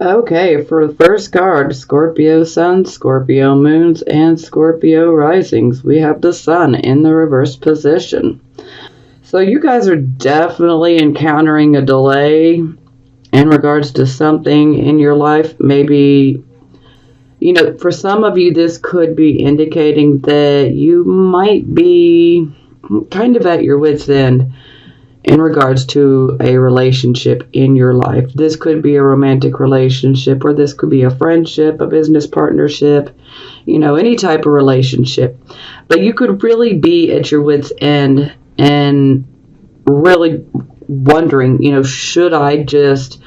Okay, for the first card, Scorpio Sun, Scorpio Moons, and Scorpio Risings, we have the Sun in the reverse position. So you guys are definitely encountering a delay in regards to something in your life. Maybe, for some of you, this could be indicating that you might be kind of at your wit's end in regards to a relationship in your life. This could be a romantic relationship, or this could be a friendship, a business partnership, any type of relationship. But you could really be at your wit's end and really wondering, should I just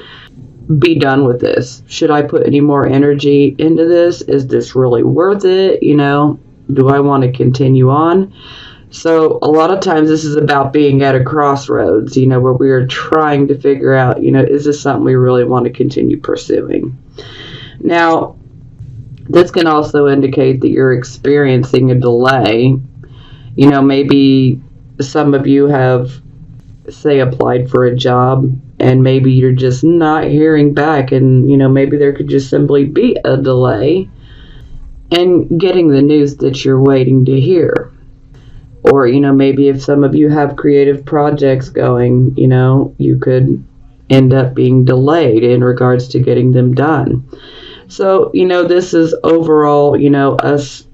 be done with this? Should I put any more energy into this? Is this really worth it? Do I want to continue on? So a lot of times this is about being at a crossroads, where we are trying to figure out, is this something we really want to continue pursuing? Now, this can also indicate that you're experiencing a delay. Maybe some of you have, say, applied for a job and maybe you're just not hearing back, and, maybe there could just simply be a delay in getting the news that you're waiting to hear. Or, maybe if some of you have creative projects going, you could end up being delayed in regards to getting them done. So, this is overall, us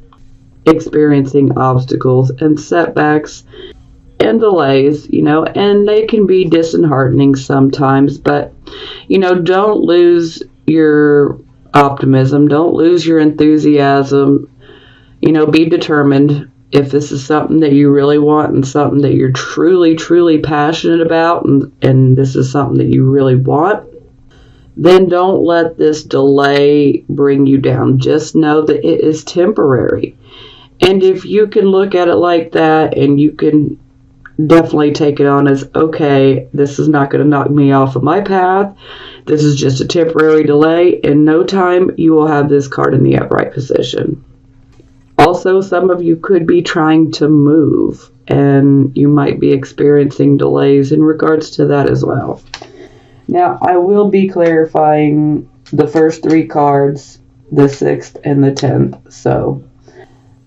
experiencing obstacles and setbacks and delays, and they can be disheartening sometimes, but, don't lose your optimism, don't lose your enthusiasm, be determined. If this is something that you really want and something that you're truly, truly passionate about, and this is something that you really want, then don't let this delay bring you down. Just know that it is temporary. And if you can look at it like that, and you can definitely take it on as, okay, this is not going to knock me off of my path. This is just a temporary delay. In no time, you will have this card in the upright position. Also, some of you could be trying to move, and you might be experiencing delays in regards to that as well. Now, I will be clarifying the first three cards, the 6th and the 10th. So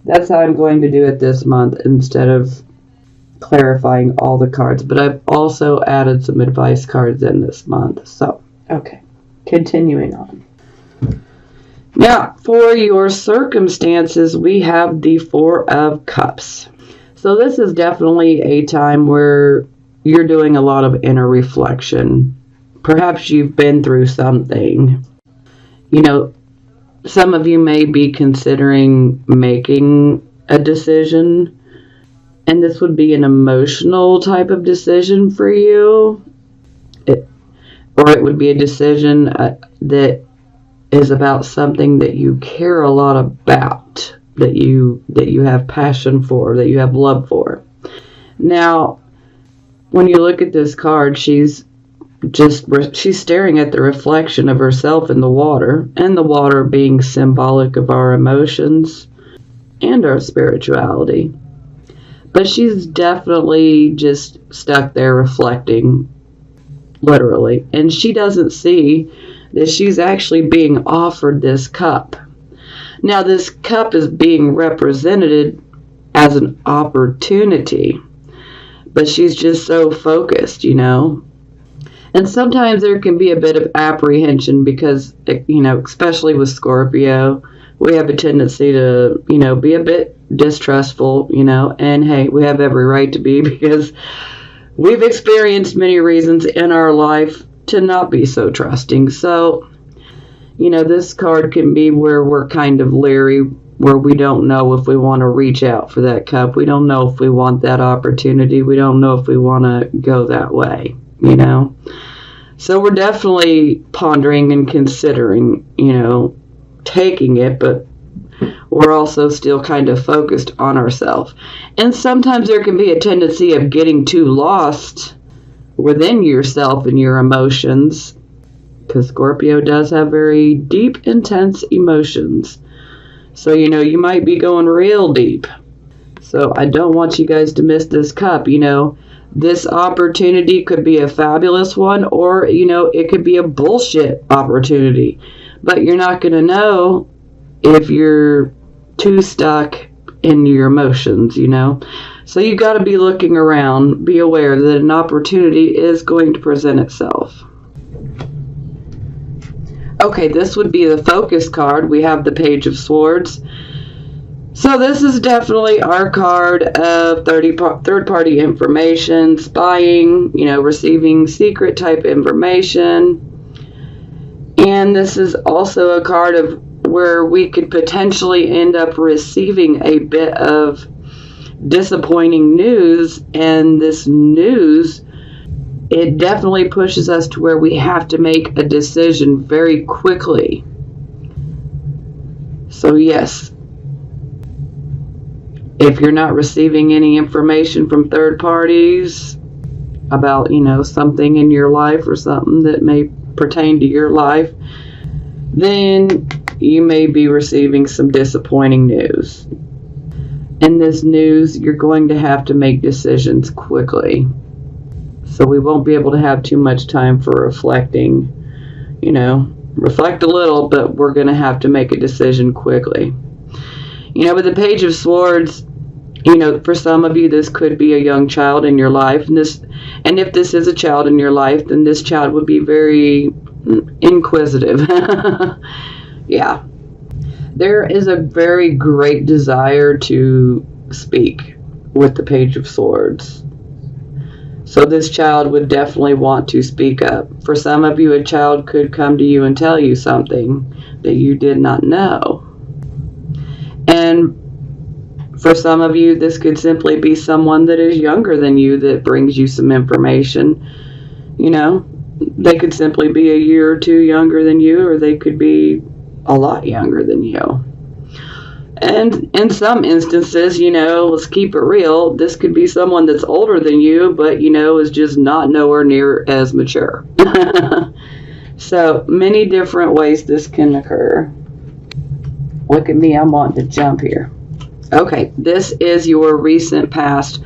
that's how I'm going to do it this month instead of clarifying all the cards. But I've also added some advice cards in this month. So, okay, continuing on. Now, for your circumstances, we have the 4 of Cups. So this is definitely a time where you're doing a lot of inner reflection. Perhaps you've been through something. Some of you may be considering making a decision, and this would be an emotional type of decision for you. Or it would be a decision that is about something that you care a lot about, that you have passion for, that you have love for. Now, when you look at this card, she's staring at the reflection of herself in the water, and the water being symbolic of our emotions and our spirituality. But she's definitely just stuck there reflecting, literally, and she doesn't see that she's actually being offered this cup. Now, this cup is being represented as an opportunity, but she's just so focused, And sometimes there can be a bit of apprehension because, especially with Scorpio, we have a tendency to, be a bit distrustful, and hey, we have every right to be because we've experienced many reasons in our life to not be so trusting. So, this card can be where we're kind of leery, where we don't know if we want to reach out for that cup. We don't know if we want that opportunity. We don't know if we want to go that way, So we're definitely pondering and considering, taking it, but we're also still kind of focused on ourselves. And sometimes there can be a tendency of getting too lost within yourself and your emotions, because Scorpio does have very deep, intense emotions. So, you might be going real deep. So I don't want you guys to miss this cup. This opportunity could be a fabulous one, or, it could be a bullshit opportunity. But you're not going to know if you're too stuck in your emotions, So you got to be looking around, be aware that an opportunity is going to present itself. Okay, this would be the focus card. We have the Page of Swords. So this is definitely our card of third-party information, spying, receiving secret type information. And this is also a card of where we could potentially end up receiving a bit of disappointing news, and this news, it definitely pushes us to where we have to make a decision very quickly. So yes, if you're not receiving any information from third parties about, something in your life or something that may pertain to your life, then you may be receiving some disappointing news. In this news, you're going to have to make decisions quickly. So we won't be able to have too much time for reflecting. Reflect a little, but we're going to have to make a decision quickly. With the Page of Swords, for some of you, this could be a young child in your life. And if this is a child in your life, then this child would be very inquisitive. Yeah. There is a very great desire to speak with the Page of Swords. So this child would definitely want to speak up. For some of you, a child could come to you and tell you something that you did not know. And for some of you, this could simply be someone that is younger than you that brings you some information. They could simply be a year or two younger than you, or they could be a lot younger than you. And in some instances, let's keep it real, this could be someone that's older than you, but, is just not nowhere near as mature. So many different ways this can occur. Look at me, I'm wanting to jump here. Okay, this is your recent past,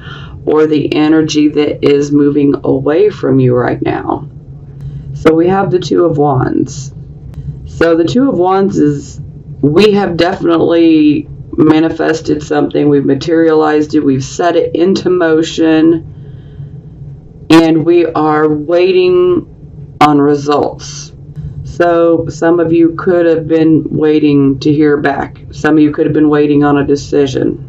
or the energy that is moving away from you right now. So we have the Two of Wands. So the Two of Wands is, we have definitely manifested something, we've materialized it, we've set it into motion, and we are waiting on results. So some of you could have been waiting to hear back. Some of you could have been waiting on a decision.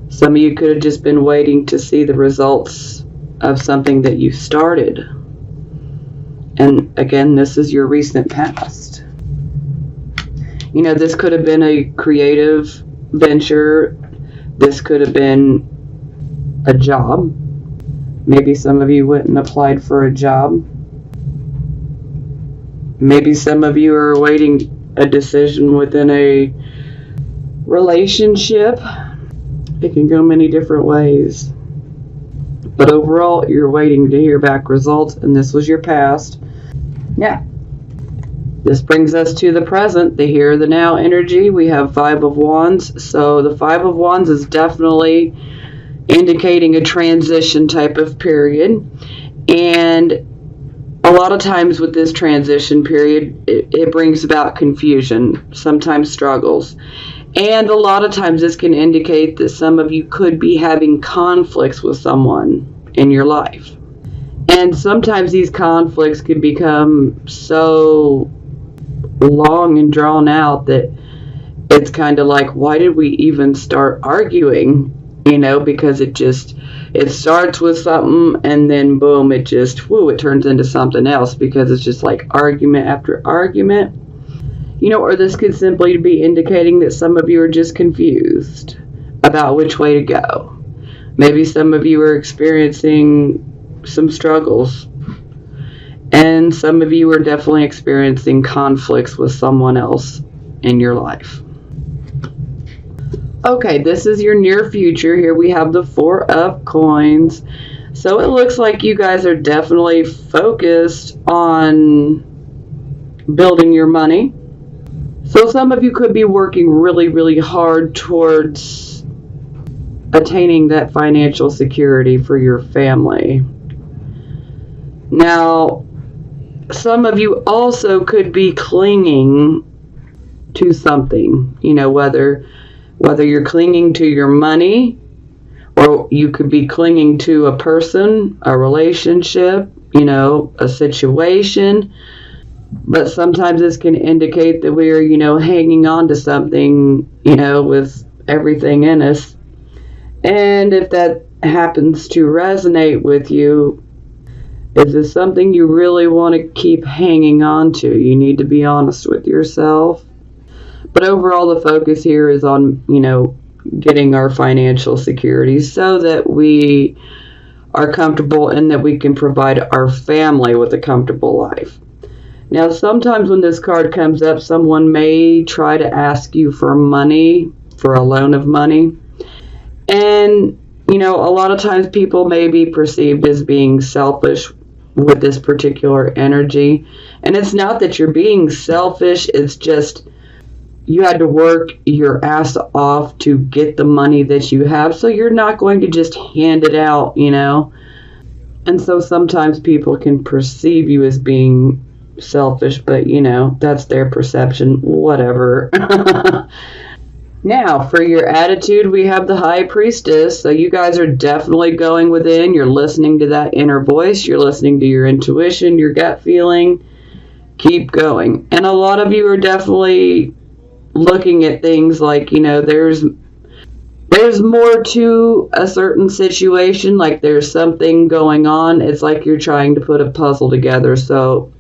Some of you could have just been waiting to see the results of something that you started. And again, this is your recent past. This could have been a creative venture. This could have been a job. Maybe some of you went and applied for a job. Maybe some of you are awaiting a decision within a relationship. It can go many different ways. But overall, you're waiting to hear back results, and this was your past. Yeah. This brings us to the present, the here, the now energy. We have Five of Wands. So the Five of Wands is definitely indicating a transition type of period. And a lot of times with this transition period, it brings about confusion, sometimes struggles. And a lot of times this can indicate that some of you could be having conflicts with someone in your life. And sometimes these conflicts can become so long and drawn out that it's kind of like, why did we even start arguing? Because it starts with something, and then boom, it turns into something else, because it's just like argument after argument. Or this could simply be indicating that some of you are just confused about which way to go. Maybe some of you are experiencing some struggles, and some of you are definitely experiencing conflicts with someone else in your life. Okay, this is your near future. Here we have the Four of Coins. So it looks like you guys are definitely focused on building your money. So some of you could be working really, really hard towards attaining that financial security for your family. Now, some of you also could be clinging to something, whether you're clinging to your money, or you could be clinging to a person, a relationship, a situation. But sometimes this can indicate that we're, hanging on to something, with everything in us. And if that happens to resonate with you, is this something you really want to keep hanging on to? You need to be honest with yourself. But overall, the focus here is on, getting our financial security so that we are comfortable and that we can provide our family with a comfortable life. Now, sometimes when this card comes up, someone may try to ask you for money, for a loan of money. And, a lot of times people may be perceived as being selfish with this particular energy. And it's not that you're being selfish, it's just you had to work your ass off to get the money that you have, so you're not going to just hand it out, And so sometimes people can perceive you as being selfish, but that's their perception, whatever. Now, for your attitude, we have the High Priestess. So you guys are definitely going within. You're listening to that inner voice. You're listening to your intuition, your gut feeling. Keep going. And a lot of you are definitely looking at things like, there's more to a certain situation, like there's something going on. It's like you're trying to put a puzzle together. So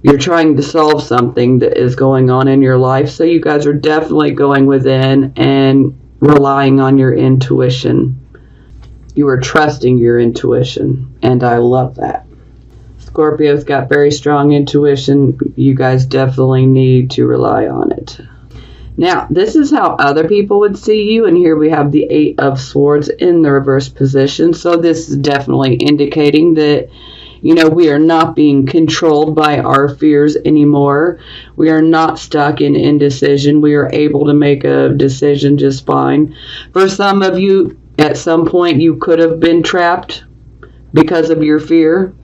you're trying to solve something that is going on in your life. So you guys are definitely going within and relying on your intuition. You are trusting your intuition, and I love that. Scorpio's got very strong intuition. You guys definitely need to rely on it. Now, this is how other people would see you, and here we have the Eight of Swords in the reverse position. So this is definitely indicating that we are not being controlled by our fears anymore. We are not stuck in indecision. We are able to make a decision just fine. For some of you, at some point, you could have been trapped because of your fear.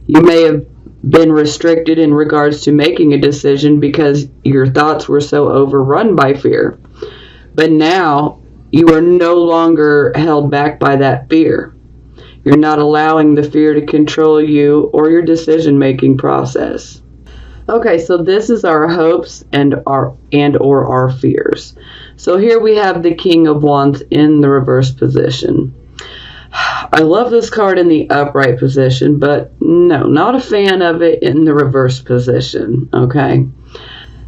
You may have been restricted in regards to making a decision because your thoughts were so overrun by fear. But now, you are no longer held back by that fear. You're not allowing the fear to control you or your decision-making process. Okay, so this is our hopes and or our fears. So here we have the King of Wands in the reverse position. I love this card in the upright position, but no, not a fan of it in the reverse position, okay?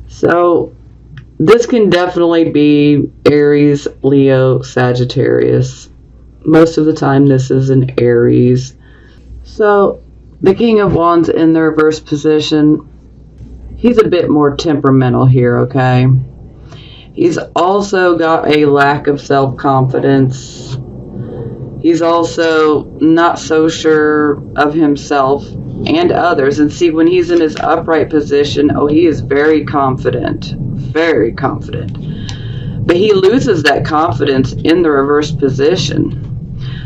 So this can definitely be Aries, Leo, Sagittarius. Most of the time this is an Aries. So the King of Wands in the reverse position, he's a bit more temperamental here, okay? He's also got a lack of self-confidence. He's also not so sure of himself and others. And see, when he's in his upright position, he is very confident. Very confident. But he loses that confidence in the reverse position.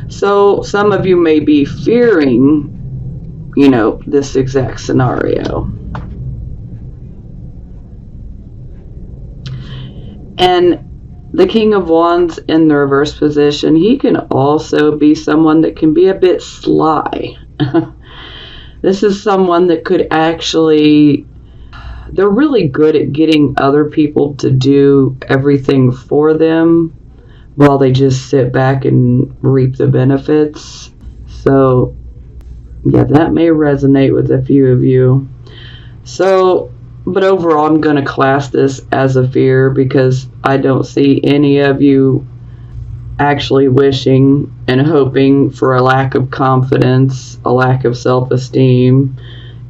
So some of you may be fearing, this exact scenario. And the King of Wands in the reverse position, he can also be someone that can be a bit sly. This is someone that could actually, they're really good at getting other people to do everything for them while they just sit back and reap the benefits. So, yeah, that may resonate with a few of you. So, but overall, I'm going to class this as a fear because I don't see any of you actually wishing and hoping for a lack of confidence, a lack of self-esteem.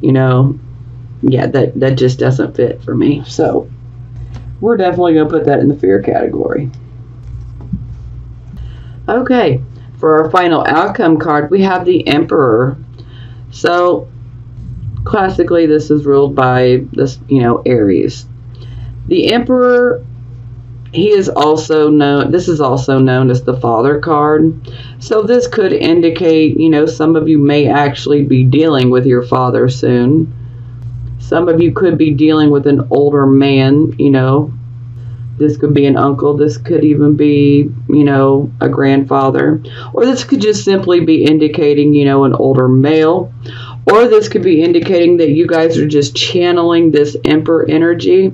Yeah, that just doesn't fit for me. So, we're definitely going to put that in the fear category. Okay, for our final outcome card, we have the Emperor. So, classically, this is ruled by this, Aries. The Emperor He is also known, this is also known as the Father card. So this could indicate, some of you may actually be dealing with your father soon. Some of you could be dealing with an older man, This could be an uncle. This could even be, a grandfather. Or this could just simply be indicating, an older male. Or this could be indicating that you guys are just channeling this Emperor energy.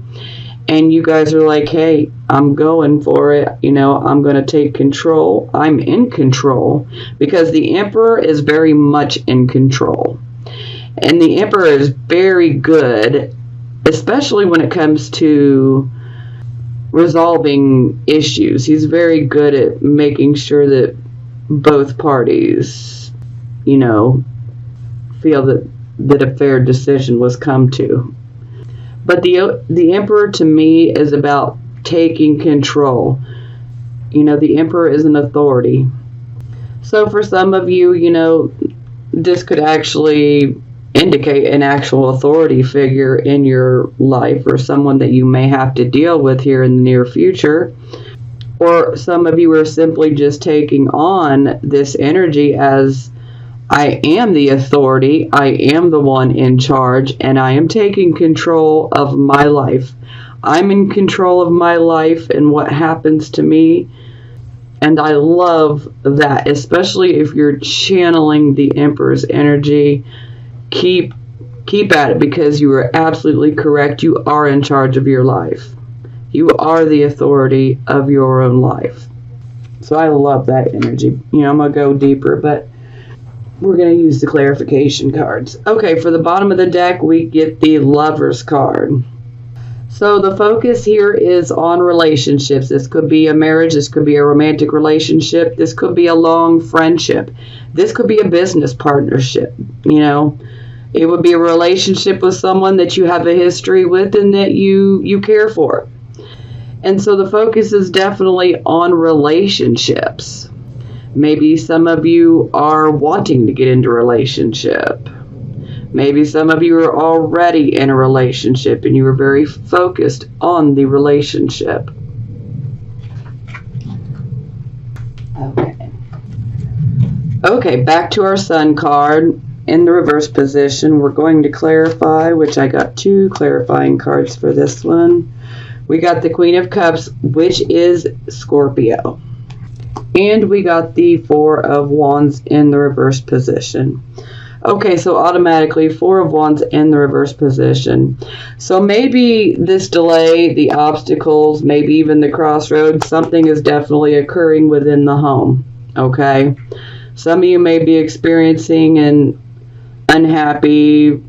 And you guys are like, hey, I'm going for it. I'm going to take control. I'm in control. Because the Emperor is very much in control. And the Emperor is very good, especially when it comes to resolving issues. He's very good at making sure that both parties, feel that a fair decision was come to. But the Emperor to me is about taking control. The Emperor is an authority. So for some of you, this could actually indicate an actual authority figure in your life, or someone that you may have to deal with here in the near future. Or some of you are simply just taking on this energy as, I am the authority, I am the one in charge, and I am taking control of my life. I'm in control of my life and what happens to me. And I love that, especially if you're channeling the Emperor's energy. Keep at it, because you are absolutely correct. You are in charge of your life. You are the authority of your own life. So I love that energy. I'm going to go deeper, but we're going to use the clarification cards. Okay, for the bottom of the deck, we get the Lover's card. So the focus here is on relationships. This could be a marriage. This could be a romantic relationship. This could be a long friendship. This could be a business partnership. It would be a relationship with someone that you have a history with and that you care for. And so the focus is definitely on relationships. Maybe some of you are wanting to get into a relationship. Maybe some of you are already in a relationship and you are very focused on the relationship. Okay, back to our Sun card. In the reverse position, we're going to clarify, which I got 2 clarifying cards for this one. We got the Queen of Cups, which is Scorpio. And we got the 4 of Wands in the reverse position. Okay, so automatically 4 of Wands in the reverse position. So maybe this delay, the obstacles, maybe even the crossroads, something is definitely occurring within the home. Okay? Some of you may be experiencing an unhappy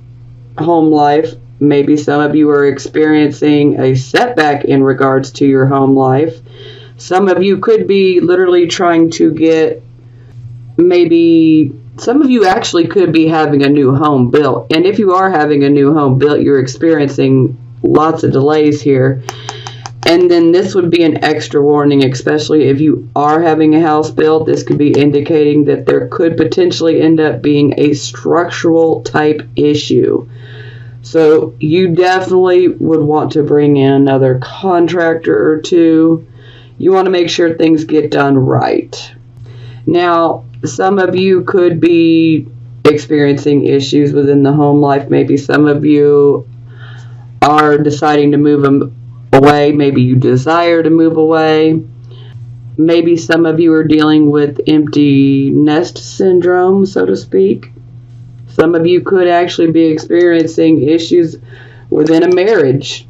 home life. Maybe some of you are experiencing a setback in regards to your home life. Some of you could be literally trying to get, maybe some of you actually could be having a new home built. And if you are having a new home built, you're experiencing lots of delays here. And then this would be an extra warning, especially if you are having a house built. This could be indicating that there could potentially end up being a structural type issue. So you definitely would want to bring in another contractor or 2. You want to make sure things get done right. Now, some of you could be experiencing issues within the home life. Maybe some of you are deciding to move away. Maybe you desire to move away. Maybe some of you are dealing with empty nest syndrome, so to speak. Some of you could actually be experiencing issues within a marriage,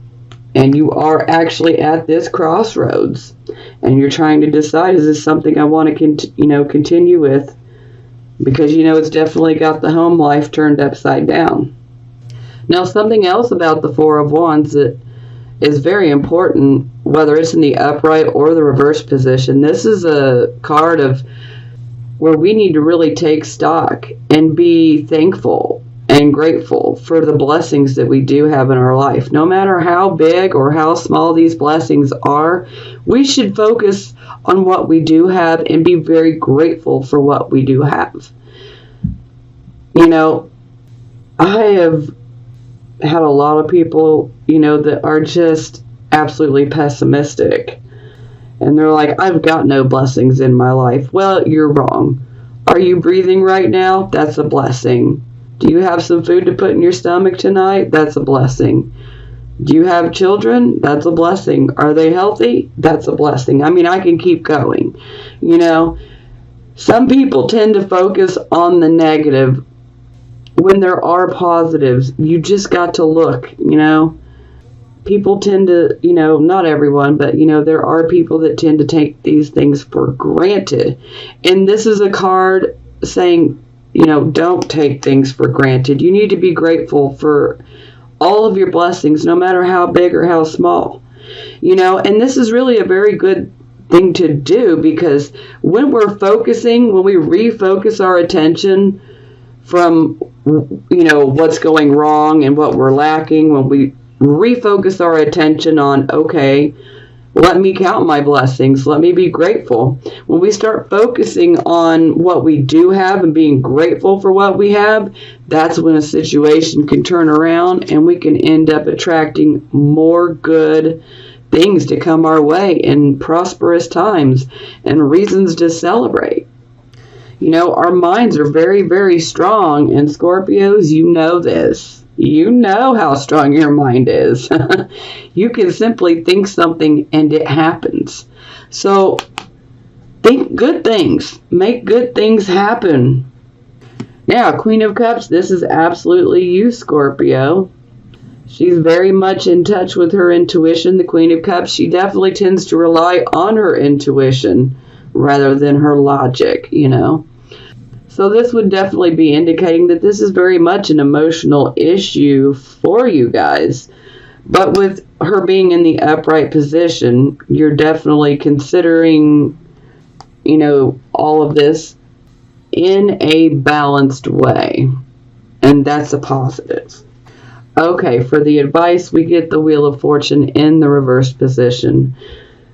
and you are actually at this crossroads, and you're trying to decide, is this something I want to continue with? Because it's definitely got the home life turned upside down. Now, something else about the 4 of Wands that is very important, whether it's in the upright or the reverse position. This is a card of where we need to really take stock and be thankful and grateful for the blessings that we do have in our life. No matter how big or how small these blessings are, we should focus on what we do have and be very grateful for what we do have. I have had a lot of people, that are just absolutely pessimistic And they're like, I've got no blessings in my life. Well, you're wrong. Are you breathing right now? That's a blessing. Do you have some food to put in your stomach tonight? That's a blessing. Do you have children? That's a blessing. Are they healthy? That's a blessing. I mean, I can keep going. You know, some people tend to focus on the negative when there are positives. You just got to look, you know. People tend to, you know, not everyone, but, you know, there are people that tend to take these things for granted. And this is a card saying, you know, don't take things for granted. You need to be grateful for all of your blessings, no matter how big or how small. You know, and this is really a very good thing to do, because when we're focusing, when we refocus our attention from, you know, what's going wrong and what we're lacking, when we refocus our attention on, okay, let me count my blessings, let me be grateful. When we start focusing on what we do have and being grateful for what we have, that's when a situation can turn around and we can end up attracting more good things to come our way in prosperous times and reasons to celebrate. You know, our minds are very, very strong, and Scorpios, you know this. You know how strong your mind is. You can simply think something and it happens. So think good things. Make good things happen. Now, Queen of Cups, this is absolutely you, Scorpio. She's very much in touch with her intuition, the Queen of Cups. She definitely tends to rely on her intuition rather than her logic, you know. So this would definitely be indicating that this is very much an emotional issue for you guys. But with her being in the upright position, you're definitely considering, you know, all of this in a balanced way. And that's a positive. Okay, for the advice, we get the Wheel of Fortune in the reversed position,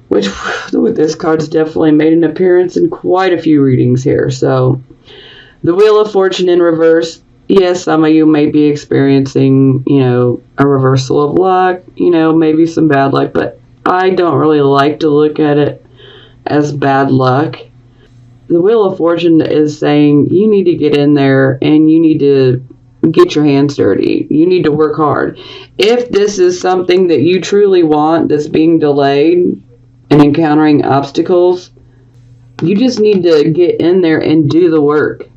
which this card's definitely made an appearance in quite a few readings here. So the Wheel of Fortune in reverse, yes, some of you may be experiencing, you know, a reversal of luck, you know, maybe some bad luck, but I don't really like to look at it as bad luck. The Wheel of Fortune is saying you need to get in there and you need to get your hands dirty. You need to work hard. If this is something that you truly want that's being delayed and encountering obstacles, you just need to get in there and do the work.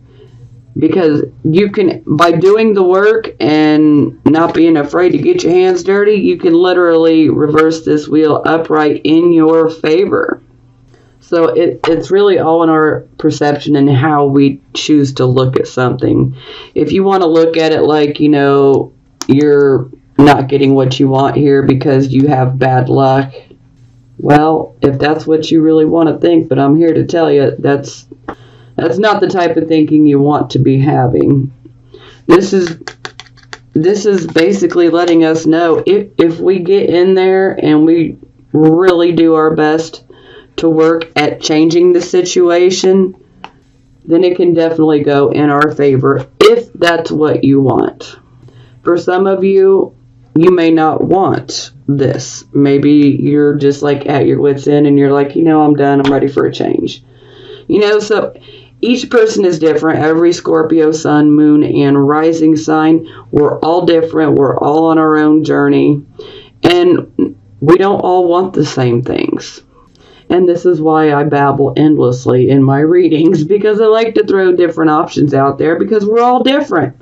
Because you can, by doing the work and not being afraid to get your hands dirty, you can literally reverse this wheel upright in your favor. So it's really all in our perception and how we choose to look at something. If you want to look at it like, you know, you're not getting what you want here because you have bad luck, well, if that's what you really want to think, but I'm here to tell you that's not the type of thinking you want to be having. This is basically letting us know if we get in there and we really do our best to work at changing the situation, then it can definitely go in our favor if that's what you want. For some of you, you may not want this. Maybe you're just like at your wit's end and you're like, you know, I'm done. I'm ready for a change. You know, so each person is different. Every Scorpio, sun, moon, and rising sign, we're all different. We're all on our own journey. And we don't all want the same things. And this is why I babble endlessly in my readings, because I like to throw different options out there because we're all different.